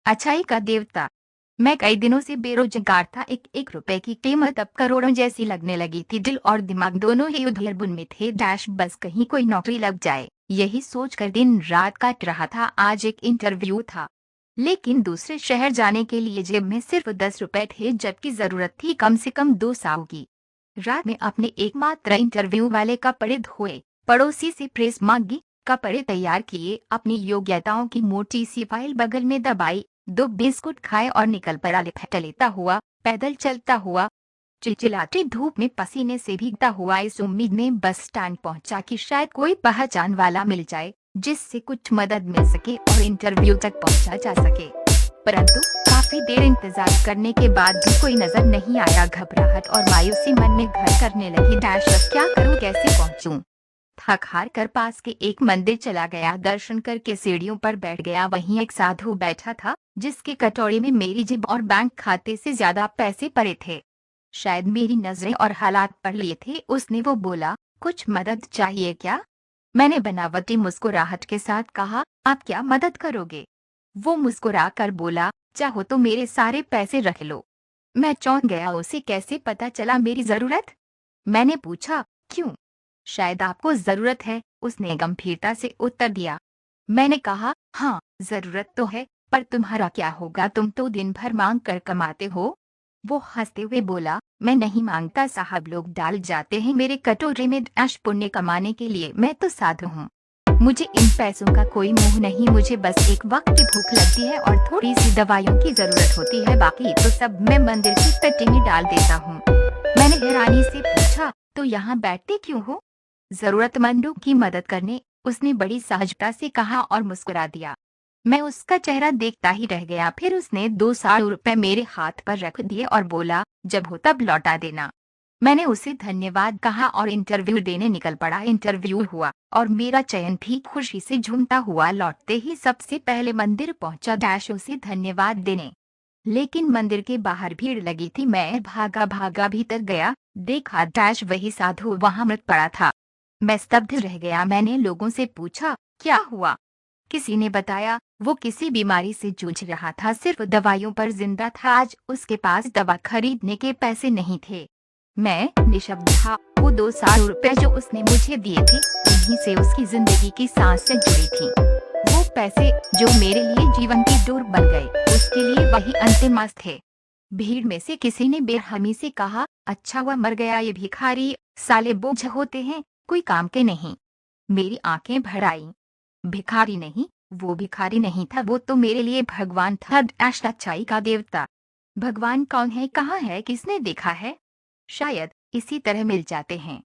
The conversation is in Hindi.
अच्छाई का देवता। मैं कई दिनों से बेरोजगार था। एक एक रुपए की कीमत अब करोड़ों जैसी लगने लगी थी। दिल और दिमाग दोनों ही उधेड़-बुन में थे। बस कहीं कोई नौकरी लग जाए, यही सोचकर दिन रात काट रहा था। आज एक इंटरव्यू था, लेकिन दूसरे शहर जाने के लिए जेब में सिर्फ 10 रुपए थे, जबकि जरूरत थी कम से कम 200 की। रात में अपने एकमात्र इंटरव्यू वाले कपड़े धोए, पड़ोसी से प्रेस मांगी, कपड़े तैयार किए, अपनी योग्यताओं की मोटी सी फाइल बगल में दबाई, 2 बिस्कुट खाए और निकल पड़ा। लिपट लेता हुआ, पैदल चलता हुआ, चिलचिलाती धूप में पसीने से भीगता हुआ, इस उम्मीद में बस स्टैंड पहुंचा कि शायद कोई पहचान वाला मिल जाए जिससे कुछ मदद मिल सके और इंटरव्यू तक पहुंचा जा सके। परंतु काफी देर इंतजार करने के बाद भी कोई नजर नहीं आया। घबराहट और मायूसी मन में घर करने लगी। अब क्या करूं, कैसे पहुंचूं? थक हार कर पास के एक मंदिर चला गया। दर्शन करके सीढ़ियों पर बैठ गया। वहीं एक साधु बैठा था जिसके कटोरे में मेरी जेब और बैंक खाते से ज्यादा पैसे पड़े थे। शायद मेरी नजरें और हालात पढ़ लिए थे उसने। वो बोला, कुछ मदद चाहिए क्या? मैंने बनावटी मुस्कुराहट के साथ कहा, आप क्या मदद करोगे? वो मुस्कुरा कर बोला, चाहो तो मेरे सारे पैसे रख लो। मैं चौंक गया। उसे कैसे पता चला मेरी जरूरत? मैंने पूछा, क्यों? शायद आपको जरूरत है, उसने गंभीरता से उत्तर दिया। मैंने कहा, हाँ, जरूरत तो है, पर तुम्हारा क्या होगा, तुम तो दिन भर मांग कर कमाते हो। वो हंसते हुए बोला, मैं नहीं मांगता साहब, लोग डाल जाते हैं मेरे कटोरे में पुण्य कमाने के लिए। मैं तो साधु हूँ, मुझे इन पैसों का कोई मोह नहीं। मुझे बस एक वक्त की भूख लगती है और थोड़ी सी दवाइयों की जरूरत होती है, बाकी तो सब मैं मंदिर की पेटी में डाल देता हूँ। मैंने हैरानी से पूछा, तो यहाँ बैठते क्यों हो? जरूरतमंदों की मदद करने, उसने बड़ी सहजता से कहा और मुस्कुरा दिया। मैं उसका चेहरा देखता ही रह गया। फिर उसने 200 रुपए मेरे हाथ पर रख दिए और बोला, जब हो तब लौटा देना। मैंने उसे धन्यवाद कहा और इंटरव्यू देने निकल पड़ा। इंटरव्यू हुआ और मेरा चयन भी। खुशी से झूमता हुआ लौटते ही सबसे पहले मंदिर पहुंचा उसे धन्यवाद देने। लेकिन मंदिर के बाहर भीड़ लगी थी। मैं भागा भागा भीतर गया, देखा वही साधु वहां मृत पड़ा था। मैं स्तब्ध रह गया। मैंने लोगों से पूछा, क्या हुआ? किसी ने बताया, वो किसी बीमारी से जूझ रहा था, सिर्फ दवाइयों पर जिंदा था। आज उसके पास दवा खरीदने के पैसे नहीं थे। मैं निशब्द था। वो 200 रुपए जो उसने मुझे दिए थे, उन्हीं से उसकी जिंदगी की सांस से जुड़ी थी। वो पैसे जो मेरे लिए जीवन की डोर बन गए, उसके लिए वही अंतिम आस थे। भीड़ में से किसी ने बेरहमी से कहा, अच्छा हुआ मर गया ये भिखारी, साले बोझ होते हैं, कोई काम के नहीं। मेरी आंखें भर आईं। भिखारी नहीं, वो भिखारी नहीं था, वो तो मेरे लिए भगवान था। अच्छाई का देवता। भगवान कौन है, कहाँ है, किसने देखा है? शायद इसी तरह मिल जाते हैं।